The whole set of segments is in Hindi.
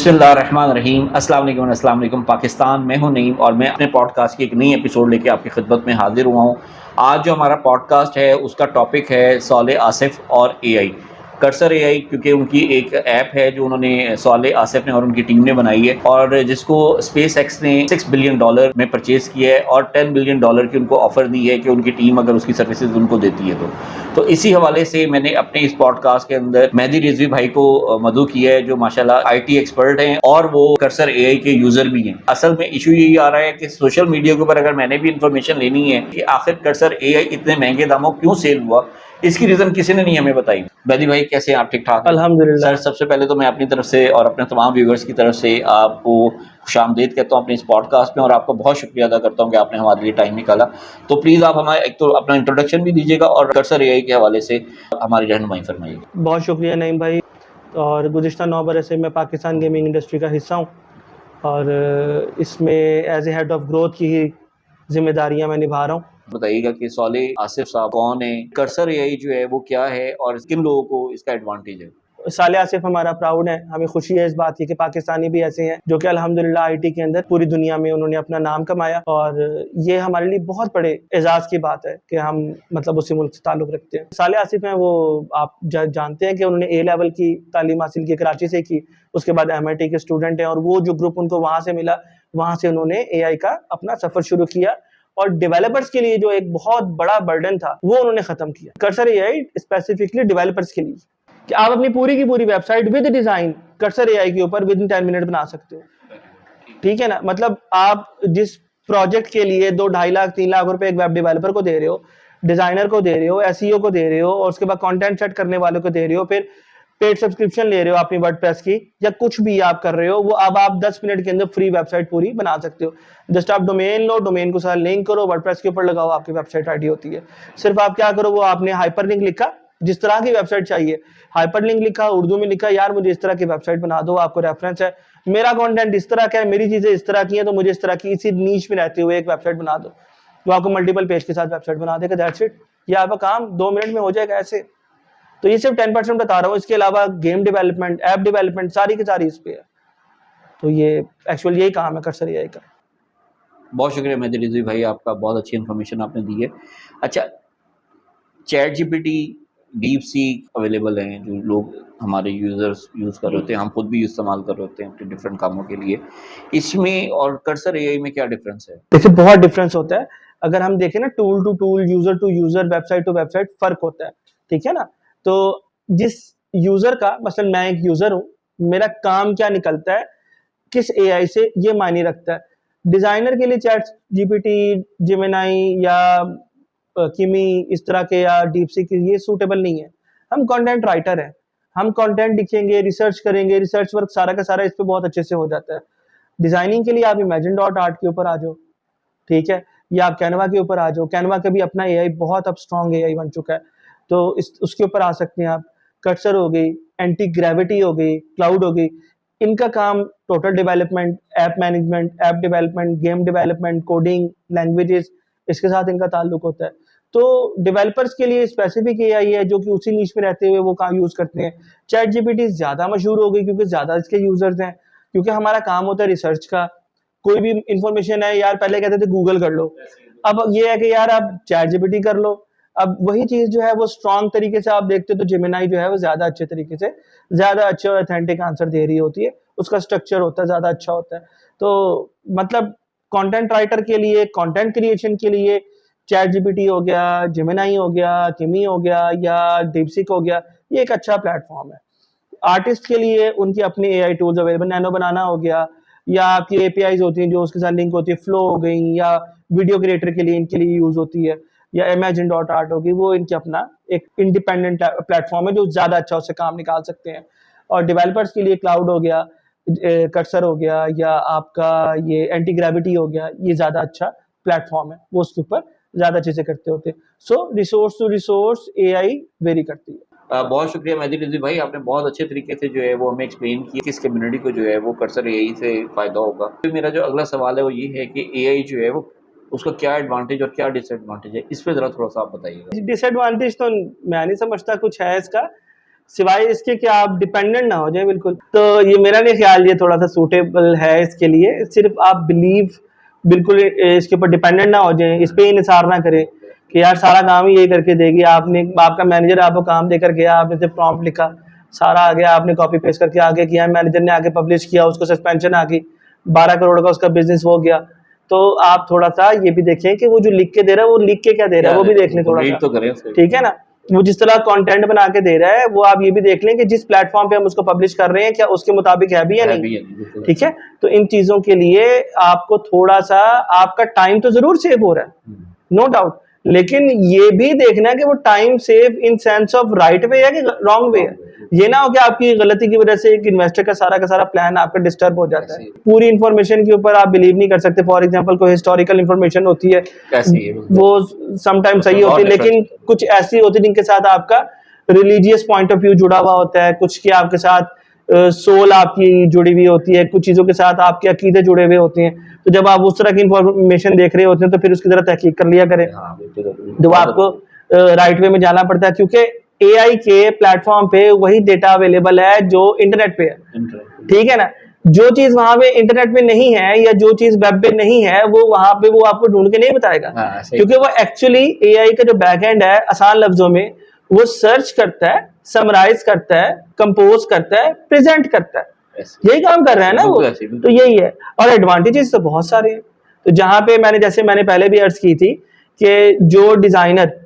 बिस्मिल्लाहिर्रहमानिर्रहीम अस्सलाम वालेकुम अस्सलाम वालेकुम पाकिस्तान। मैं हूं नईम और मैं अपने पॉडकास्ट की एक नई एपिसोड लेके आपकी खिदमत में हाजिर हुआ हूं। आज जो हमारा पॉडकास्ट है उसका टॉपिक है साले आसिफ और एआई। कर्सर एआई, क्योंकि उनकी एक ऐप है जो उन्होंने साले आसिफ ने और उनकी टीम ने बनाई है और जिसको स्पेस एक्स ने $6 बिलियन में परचेज़ किया है और $10 बिलियन की उनको ऑफ़र दी है कि उनकी टीम अगर उसकी सर्विसेज उनको देती है तो इसी हवाले से मैंने अपने इस पॉडकास्ट के अंदर मेहदी रिजवी भाई को मदऊ किया है, जो माशाल्लाह आईटी एक्सपर्ट हैं और वो कर्सर एआई के यूज़र भी हैं। असल में इशू यही आ रहा है कि सोशल मीडिया के ऊपर अगर मैंने भी इंफॉर्मेशन लेनी है कि आखिर कर्सर एआई इतने महंगे दामों क्यों सेल हुआ, इसकी रीज़न किसी ने नहीं हमें बताई। मेहदी भाई कैसे हैं आप? ठीक ठाक? अल्हम्दुलिल्लाह। सर, सबसे पहले तो मैं अपनी तरफ से और अपने तमाम व्यूवर्स की तरफ से आपको खुशामदीद कहता हूँ अपने इस पॉडकास्ट में और आपका बहुत शुक्रिया अदा करता हूँ कि आपने हमारे लिए टाइम निकाला। तो प्लीज़ आप हमें एक तो अपना इंट्रोडक्शन भी दीजिएगा और कर्सर एआई के हवाले से हमारी रहनुमाई फरमाइएगा। बहुत शुक्रिया नईम भाई। और गुज़िश्ता 9 बरस से मैं पाकिस्तान गेमिंग इंडस्ट्री का हिस्सा हूँ और इसमें as a head of growth की ही जिम्मेदारियाँ मैं निभा रहा हूँ। बताइएगा कि साले आसिफ साहब कौन है, कर्सर एआई जो है वो क्या है और किन लोगों को इसका एडवांटेज है? साले आसिफ हमारा प्राउड है, हमें खुशी है इस बात की कि पाकिस्तानी भी ऐसे हैं जो कि अल्हम्दुलिल्लाह आईटी के अंदर पूरी दुनिया में उन्होंने अपना नाम कमाया और ये हमारे लिए बहुत बड़े एजाज़ की बात है कि हम मतलब उसी मुल्क से ताल्लुक़ रखते हैं। साले आसिफ हैं वो आप जानते हैं कि उन्होंने ए लेवल की तालीम हासिल की, कराची से की, उसके बाद एमआईटी के स्टूडेंट हैं और वो जो ग्रुप उनको वहाँ से मिला, वहाँ से उन्होंने एआई का अपना सफ़र शुरू किया और डेवलपर्स के लिए जो एक बहुत बड़ा बर्डन था वो उन्होंने ख़त्म किया। कर्सर एआई स्पेसिफिकली डेवलपर्स के लिए कि आप अपनी पूरी की पूरी website with design cursor AI के ऊपर विद इन 10 मिनट बना सकते हो। ठीक है ना? मतलब आप जिस प्रोजेक्ट के लिए 2-2.5 लाख 3 लाख रुपए एक वेब डेवलपर को दे रहे हो, डिजाइनर को दे रहे हो, एसईओ को दे रहे हो और उसके बाद कंटेंट सेट करने वालों को दे रहे हो, फिर पेड सब्सक्रिप्शन ले रहे हो अपनी वर्डप्रेस की या कुछ भी आप कर रहे हो, वो अब आप 10 मिनट के अंदर फ्री वेबसाइट पूरी बना सकते हो। जस्ट आप डोमेन लो, डोमेन को सारा लिंक करो, वर्डप्रेस के ऊपर लगाओ, आपकी वेबसाइट रेडी होती है। सिर्फ आप क्या करो, वो आपने हाइपरलिंक लिखा, जिस तरह की वेबसाइट चाहिए, हाइपरलिंक लिखा, उर्दू में लिखा, यार मुझे इस तरह की वेबसाइट बना दो, आपको रेफरेंस है, मेरा कंटेंट इस तरह का है, मेरी चीजें इस तरह की हैं, तो मुझे इस तरह की इसी नीश में रहते हुए एक वेबसाइट बना दो। तो आपको मल्टीपल पेज के साथ वेबसाइट बना देगा, दैट्स इट। ये आपका काम 2 मिनट में हो जाएगा ऐसे। तो ये सिर्फ 10% बता रहा हूँ, इसके अलावा गेम डेवलपमेंट, ऐप डेवलपमेंट सारी की सारी इस पे है। तो ये एक्चुअली यही काम है कर्सर एआई का। बहुत शुक्रिया मेहदी रिजवी भाई, आपका बहुत अच्छी इन्फॉर्मेशन आपने दी है। अच्छा, chat GPT, deep seek available हैं जो लोग हमारे यूज़र्स यूज़ कर रहे होते हैं, हम खुद भी इस्तेमाल कर रहे होते हैं अपने डिफरेंट कामों के लिए। इसमें और कर्सर एआई में क्या डिफरेंस है? देखिए बहुत डिफरेंस होता है। अगर हम देखें ना, tool to user, website to website फर्क होता है। ठीक है ना? तो जिस यूजर का, मसलन मैं एक यूजर हूँ, मेरा काम क्या निकलता है किस एआई से, ये मायने रखता है। डिजाइनर के लिए चैट जीपीटी, जेमिनाई या किमी इस तरह के या डीपसीक ये सूटेबल नहीं है। हम कंटेंट राइटर हैं, हम कंटेंट लिखेंगे, रिसर्च करेंगे, रिसर्च वर्क सारा का सारा इस पे बहुत अच्छे से हो जाता है। डिजाइनिंग के लिए आप इमेजिन डॉट आर्ट के ऊपर आ जाओ, ठीक है, या आप कैनवा के ऊपर आ जाओ। कैनवा का भी अपना एआई बहुत अब स्ट्रॉन्ग एआई बन चुका है, तो इस उसके ऊपर आ सकते हैं आप। कर्सर हो गई, एंटी ग्रेविटी हो गई, क्लाउड हो गई, इनका काम total development, app management, app development, game development, coding, languages, इसके साथ इनका ताल्लुक होता है। तो डेवलपर्स के लिए स्पेसिफिक एआई है जो कि उसी नीश में रहते हुए वो काम यूज करते हैं। चैट जीपीटी ज्यादा मशहूर हो गई क्योंकि ज्यादा इसके यूजर्स हैं, क्योंकि हमारा काम होता है रिसर्च का। कोई भी इंफॉर्मेशन है यार, पहले कहते थे गूगल कर लो, अब ये है कि यार आप चैट जीपीटी कर लो। अब वही चीज जो है वो स्ट्रॉन्ग तरीके से आप देखते हो तो जेमिनाई जो है वो ज्यादा अच्छे तरीके से, ज्यादा अच्छे और ऑथेंटिक आंसर दे रही होती है, उसका स्ट्रक्चर होता है ज्यादा अच्छा होता है। तो मतलब कंटेंट राइटर के लिए, कंटेंट क्रिएशन के लिए चैट जीपीटी हो गया, जेमिनाई हो गया, किमी हो गया या डीपसीक हो गया, ये एक अच्छा प्लेटफॉर्म है। आर्टिस्ट के लिए उनकी अपनी एआई टूल्स अवेलेबल, नैनो बनाना हो गया, या आपकी एपीआईज होती हैं जो उसके साथ लिंक होती है, फ्लो हो गई, या वीडियो क्रिएटर के लिए इनके लिए यूज होती है, या इमेजिन डॉट आर्ट होगी, वो इनके अपना एक इंडिपेंडेंट प्लेटफॉर्म है जो ज्यादा अच्छा उससे काम निकाल सकते हैं। और डेवलपर्स के लिए क्लाउड हो गया, कर्सर हो गया, या आपका ये एंटी ग्रेविटी हो गया, ये ज्यादा अच्छा प्लेटफॉर्म है, वो उसके ऊपर ज्यादा चीजें करते होते हैं। So resource to resource AI vary करती है। बहुत शुक्रिया मेहदी रिजवी भाई, आपने बहुत अच्छे तरीके से जो है वो हमें एक्सप्लेन किया कि इस कम्युनिटी को जो है वो कर्सर एआई से फ़ायदा होगा। तो मेरा जो अगला सवाल है वो ये है कि एआई जो है वो उसका क्या एडवांटेज और क्या डिसएडवांटेज है, इस पे ज़रा थोड़ा सा आप बताइएगा। डिसएडवांटेज तो मैं नहीं समझता कुछ है इसका, सिवाय इसके कि आप डिपेंडेंट ना हो जाए बिल्कुल। तो ये मेरा नहीं ख्याल ये थोड़ा सा सूटेबल है इसके लिए। सिर्फ आप बिलीव बिल्कुल इसके ऊपर डिपेंडेंट ना हो जाए, इस पे इंहिसार ना करें कि यार सारा काम ही यही करके देगी। आपने आपका मैनेजर आपको काम देकर गया, आपने सिर्फ प्रॉम्प्ट लिखा, सारा आ गया, आपने कॉपी पेस्ट करके आगे किया, मैनेजर ने आगे पब्लिश किया, उसको सस्पेंशन आ गई, 12 करोड़ का उसका बिजनेस हो गया। तो आप थोड़ा सा ये भी देखें कि वो जो लिख के दे रहा है वो लिख के क्या दे रहा है, वो भी देख लें थोड़ा सा, तो करें ठीक है ना। वो जिस तरह कंटेंट बना के दे रहा है वो आप ये भी देख लें कि जिस प्लेटफॉर्म पे हम उसको पब्लिश कर रहे हैं क्या उसके मुताबिक है भी या नहीं, ठीक है। तो इन चीजों के लिए आपको थोड़ा सा, आपका टाइम तो जरूर सेव हो रहा है, नो डाउट, लेकिन ये भी देखना है कि वो time save in sense of right way है कि रॉन्ग वे है। ये ना हो कि आपकी गलती की वजह से एक इन्वेस्टर का सारा प्लान आपका डिस्टर्ब हो जाता है। पूरी इंफॉर्मेशन के ऊपर आप बिलीव नहीं कर सकते। फॉर एग्जांपल कोई हिस्टोरिकल इंफॉर्मेशन होती है वो समटाइम सही होती है, लेकिन कुछ ऐसी होती है जिनके साथ आपका रिलीजियस पॉइंट ऑफ व्यू जुड़ा हुआ होता है, कुछ की आपके साथ सोल आपकी जुड़ी हुई होती है, कुछ चीजों के साथ आपके अकीदे जुड़े हुए होते हैं। तो जब आप उस तरह की इंफॉर्मेशन देख रहे होते हैं तो फिर उसकी जरा तहकीक कर लिया करें। तो आपको राइट वे में जाना पड़ता है, क्योंकि एआई के प्लेटफॉर्म पे वही डेटा अवेलेबल है जो इंटरनेट पे है, ठीक है ना। जो चीज वहां पे इंटरनेट पे नहीं है या जो चीज वेब पे नहीं है वो वहां पे वो आपको ढूंढ के नहीं बताएगा, क्योंकि वो एक्चुअली एआई का जो बैकएंड है, आसान लफ्जों में वो सर्च करता है, समराइज करता है, कंपोज करता है, प्रेजेंट करता है, यही काम कर रहा है ना वो। तो यही है, और एडवांटेजेस तो बहुत सारे हैं। तो जहां पे मैंने पहले भी अर्ज की थी कि जो डिजाइनर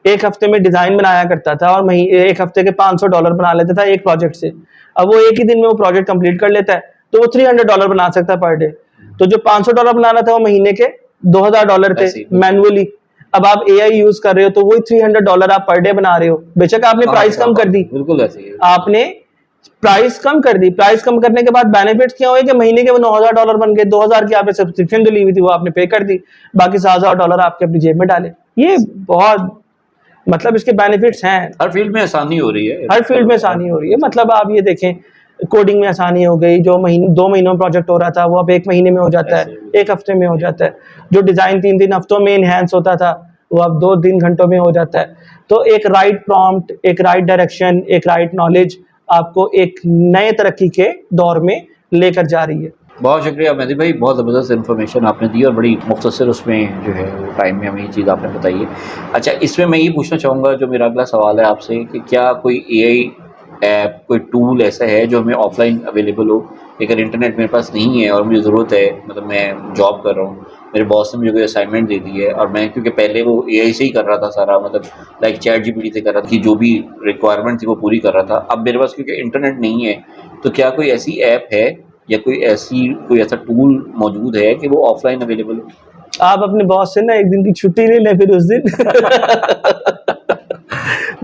एक हफ्ते में डिजाइन बनाया करता था और एक हफ्ते के $500 बना लेता था एक प्रोजेक्ट से, अब वो एक ही दिन में वो प्रोजेक्ट कंप्लीट कर लेता है, तो वो $300 बना सकता है पर डे। तो जो $500 बनाना था वो महीने के $2000 थे मैनुअली। अब आप एआई यूज कर रहे हो तो वही $300 आप पर डे बना रहे हो। बेशक आपने प्राइस कम कर दी, बिल्कुल ऐसे ही आपने प्राइस कम कर दी, प्राइस कम करने के बाद बेनिफिट्स क्या हुए कि महीने के वो $9000 बन गए, 2000 की आपने सब्सक्रिप्शन जो ली हुई थी वो आपने पे कर दी, बाकी $7000 आपके अपनी जेब में डाले। ये बहुत मतलब इसके बेनिफिट्स हैं। हर फील्ड में आसानी हो रही है, हर फील्ड में आसानी हो रही है। मतलब आप ये देखें, कोडिंग में आसानी हो गई, जो 2 महीनों में प्रोजेक्ट हो रहा था वो अब 1 महीने में हो जाता है, 1 हफ्ते में हो जाता है। जो डिजाइन 3 हफ्तों में इनहेंस होता था वो अब 2-3 घंटों में हो जाता है। तो एक राइट प्रॉम्प्ट, एक राइट डायरेक्शन, एक राइट नॉलेज आपको एक नए तरक्की के दौर में लेकर जा रही है। बहुत शुक्रिया मेहदी भाई, बहुत ज़बरदस्त इन्फॉर्मेशन आपने दी और बड़ी मुख्तसर उसमें जो है वो टाइम में हमें ये चीज़ आपने बताई है। अच्छा, इसमें मैं ये पूछना चाहूँगा, जो मेरा अगला सवाल है आपसे, कि क्या कोई एआई ऐप, कोई टूल ऐसा है जो हमें ऑफलाइन अवेलेबल हो? अगर इंटरनेट मेरे पास नहीं है और मुझे ज़रूरत है, मतलब मैं जॉब कर रहा हूँ, मेरे बॉस ने मुझे कोई असाइनमेंट दे दी है और मैं, क्योंकि पहले वो एआई से ही कर रहा था सारा, मतलब लाइक चैट जीपीटी से कर रहा था कि जो भी रिक्वायरमेंट थी वो पूरी कर रहा था। अब मेरे पास क्योंकि इंटरनेट नहीं है, तो क्या कोई ऐसी ऐप है या कोई ऐसा टूल मौजूद है कि वो ऑफलाइन अवेलेबल हो? आप अपने बॉस से ना एक दिन की छुट्टी ले लें फिर उस दिन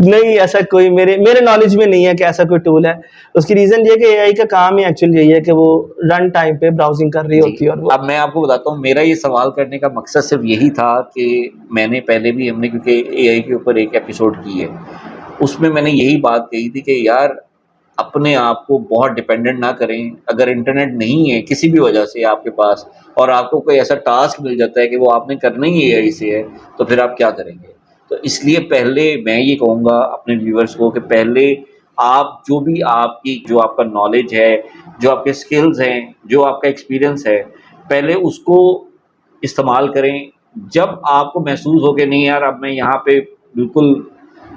नहीं, ऐसा कोई मेरे नॉलेज में नहीं है कि ऐसा कोई टूल है। उसकी रीजन ये कि एआई का काम ही एक्चुअली यही है कि वो रन टाइम पे ब्राउजिंग कर रही होती है। और अब मैं आपको बताता हूँ, मेरा ये सवाल करने का मकसद सिर्फ यही था कि मैंने पहले भी, हमने क्योंकि एआई के ऊपर एक एपिसोड की है, उसमें मैंने यही बात कही थी कि यार अपने आप को बहुत डिपेंडेंट ना करें। अगर इंटरनेट नहीं है किसी भी वजह से आपके पास, और आपको कोई ऐसा टास्क मिल जाता है कि वो आपने करना ही एआई से है, तो फिर आप क्या करेंगे? तो इसलिए पहले मैं ये कहूँगा अपने व्यूअर्स को कि पहले आप जो आपका नॉलेज है, जो आपके स्किल्स हैं, जो आपका एक्सपीरियंस है, पहले उसको इस्तेमाल करें। जब आपको महसूस हो कि नहीं यार, अब मैं यहाँ पे बिल्कुल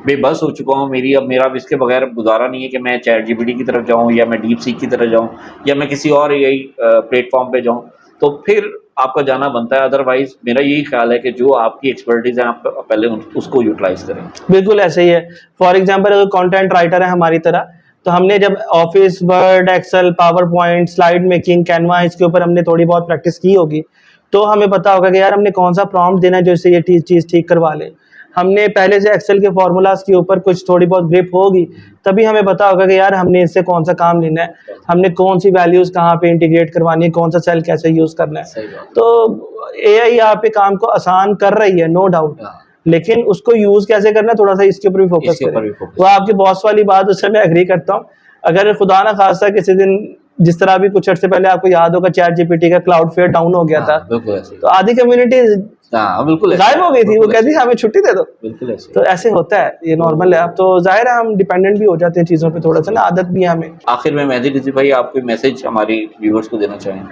बेबस हो चुका हूँ, मेरा अब इसके बगैर गुजारा नहीं है कि मैं चैट जीपीटी की तरफ जाऊँ या मैं डीप सीक की तरफ जाऊँ या मैं किसी और एआई प्लेटफॉर्म पे जाऊँ, तो फिर आपका जाना बनता है। अदरवाइज मेरा यही ख्याल है कि जो आपकी एक्सपर्टीज़ है आप पहले उसको यूटिलाइज करें। बिल्कुल ऐसे ही है। फॉर एग्जाम्पल अगर कंटेंट राइटर है हमारी तरह, तो हमने जब office, word, excel, PowerPoint, slide making, Canva, इसके ऊपर हमने थोड़ी बहुत प्रैक्टिस की होगी, तो हमें पता होगा कि यार हमने कौन सा प्रॉम्प्ट देना है जो इससे ये चीज़ ठीक करवा ले। हमने पहले से एक्सेल के फॉर्मूलाज के ऊपर कुछ थोड़ी बहुत ग्रिप होगी, तभी हमें पता होगा कि यार हमने इससे कौन सा काम लेना है, हमने कौन सी वैल्यूज कहाँ पे इंटीग्रेट करवानी है, कौन सा सेल कैसे यूज करना है। तो एआई आपके काम को आसान कर रही है, नो डाउट, लेकिन उसको यूज कैसे करना है थोड़ा सा इसके ऊपर भी फोकस करें। वो आपके बॉस वाली बात, उससे मैं एग्री करता हूँ। अगर खुदा ना खास्ता किसी दिन, जिस तरह भी कुछ अर्से पहले आपको याद होगा चैट जीपीटी का क्लाउड फेयर डाउन हो गया था, तो आधी कम्युनिटी हाँ बिल्कुल गायब हो गई थी, वो कहती हमें छुट्टी दे दो। बिल्कुल ऐसे। तो ऐसे होता है, ये नॉर्मल है। अब तो जाहिर है हम डिपेंडेंट भी हो जाते हैं चीज़ों पे, थोड़ा सा ना आदत भी है हमें। आखिर में मेहदी रिजवी भाई आप कोई मैसेज हमारे व्यूअर्स को देना चाहें?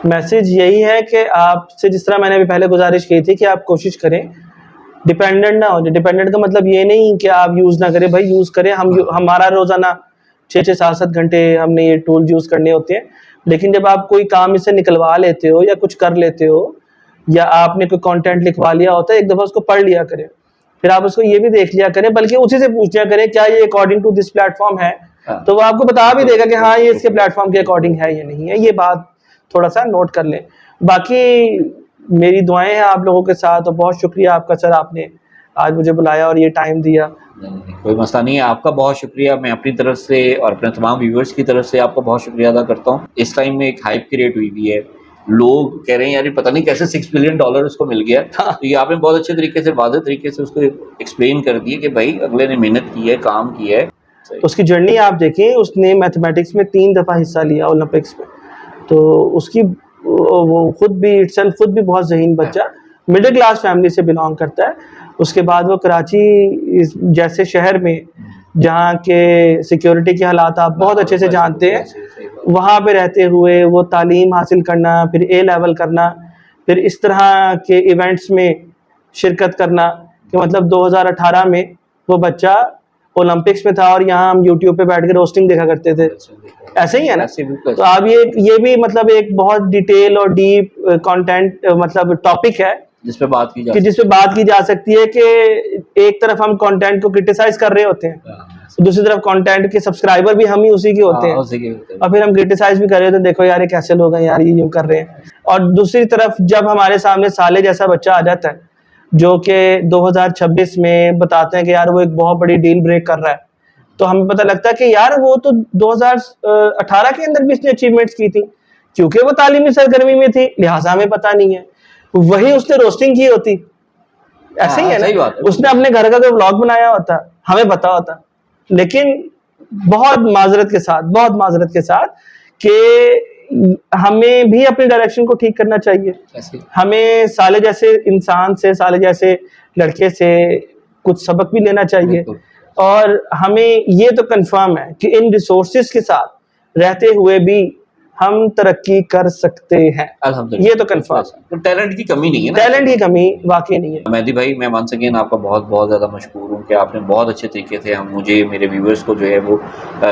मैसेज यही है कि आपसे जिस तरह मैंने अभी पहले गुजारिश की थी कि आप कोशिश करें डिपेंडेंट ना हो जाए। डिपेंडेंट का मतलब ये नहीं कि आप यूज़ ना करें, भाई यूज़ करें। हमारा रोज़ाना 6-6 7-7 घंटे हमने ये टूल यूज़ करने होते हैं, लेकिन जब आप कोई काम इससे निकलवा लेते हो या कुछ कर लेते हो या आपने कोई कंटेंट लिखवा लिया होता है, एक दफ़ा उसको पढ़ लिया करें, फिर आप उसको ये भी देख लिया करें, बल्कि उसी से पूछ लिया करें क्या ये अकॉर्डिंग टू दिस प्लेटफॉर्म है, हाँ। तो वो आपको बता भी देगा कि हाँ ये इसके प्लेटफॉर्म के अकॉर्डिंग है या नहीं है। ये बात थोड़ा सा नोट कर लें। बाकी मेरी दुआएं हैं आप लोगों के साथ, और बहुत शुक्रिया आपका सर, आपने आज मुझे बुलाया और ये टाइम दिया। नहीं, कोई मसला नहीं है। आपका बहुत शुक्रिया। मैं अपनी तरफ से और अपने तमाम व्यूअर्स की तरफ से आपका बहुत शुक्रिया अदा करता हूँ। इस टाइम में एक हाइप क्रिएट हुई हुई है, लोग कह रहे हैं यार ये पता नहीं कैसे $6 बिलियन उसको मिल गया। हाँ। तो ये आपने बहुत अच्छे तरीके से, वाज़ेह तरीके से उसको एक्सप्लेन कर दिए कि भाई अगले ने मेहनत की है, काम किया है। उसकी जर्नी आप देखें, उसने मैथमेटिक्स में 3 दफ़ा हिस्सा लिया ओलंपिक्स में, तो उसकी वो खुद भी बहुत ज़हीन बच्चा, मिडिल क्लास फैमिली से बिलोंग करता है। उसके बाद वो कराची जैसे शहर में, जहाँ के सिक्योरिटी के हालात आप बहुत अच्छे से जानते हैं, वहाँ पे रहते हुए वो तालीम हासिल करना, फिर ए लेवल करना, फिर इस तरह के इवेंट्स में शिरकत करना, कि मतलब 2018 में वो बच्चा ओलंपिक्स में था और यहाँ हम यूट्यूब पे बैठ के रोस्टिंग देखा करते थे। ऐसे ही है ना? तो अब ये भी मतलब एक बहुत डिटेल और डीप कंटेंट मतलब टॉपिक है जिस पे बात की जा सकती है कि एक तरफ हम कंटेंट को क्रिटिसाइज कर रहे होते हैं, तो दूसरी तरफ कंटेंट के सब्सक्राइबर भी हम ही उसी के होते हैं, और फिर हम क्रिटिसाइज भी कर रहे होते हैं, देखो यार ये कैसे लोग हैं यार, ये यूं कर रहे हैं। और दूसरी तरफ जब हमारे सामने साले जैसा बच्चा आ जाता है जो कि 2026 में बताते हैं कि यार वो एक बहुत बड़ी डील ब्रेक कर रहा है, तो हमें पता लगता है कि यार वो तो 2018 के अंदर भी इसने अचीवमेंट्स की थी, क्योंकि वो तालीमी सरगर्मी में थी, लिहाजा हमें पता नहीं है। वही उसने रोस्टिंग की होती, ऐसे ही है ना? उसने अपने घर का कोई व्लॉग बनाया होता, हमें पता होता। लेकिन बहुत माजरत के साथ कि हमें भी अपनी डायरेक्शन को ठीक करना चाहिए। हमें साले जैसे इंसान से, साले जैसे लड़के से कुछ सबक भी लेना चाहिए, और हमें ये तो कंफर्म है कि इन रिसोर्सेज के साथ रहते हुए भी हम तरक्की कर सकते हैं, ये तो कंफर्म। तो टैलेंट की कमी नहीं है ना? टैलेंट की कमी वाकई नहीं है। मेहदी भाई, मैं वंस अगेन आपका बहुत बहुत ज़्यादा मशकूर हूँ कि आपने बहुत अच्छे तरीके से मुझे, मेरे व्यूअर्स को जो है वो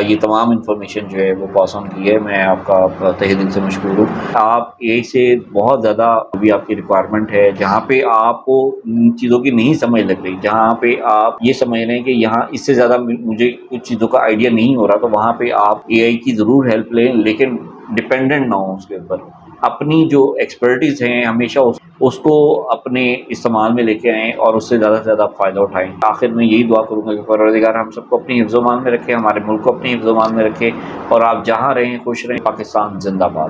ये तमाम इन्फॉर्मेशन जो है वो पास ऑन की है। मैं आपका तहे दिल से मशकूर हूँ। आप यही से बहुत ज़्यादा अभी आपकी रिक्वायरमेंट है, जहाँ पे आपको इन चीज़ों की नहीं समझ लग रही, जहाँ पे आप ये समझ रहे हैं कि यहाँ इससे ज़्यादा मुझे कुछ चीज़ों का आइडिया नहीं हो रहा, तो वहाँ पे आप AI की ज़रूर हेल्प लें, लेकिन डिपेंडेंट ना हो उसके ऊपर। अपनी जो एक्सपर्टीज़ हैं हमेशा उसको अपने इस्तेमाल में लेके आएँ और उससे ज़्यादा से ज़्यादा फ़ायदा उठाएँ। आखिर में यही दुआ करूँगा कि परवरदिगार हम सबको अपनी हिफ्ज़-ओ-मान में रखे, हमारे मुल्क को अपनी हिफ्ज़-ओ-मान में रखे, और आप जहाँ रहें खुश रहें। पाकिस्तान ज़िंदाबाद।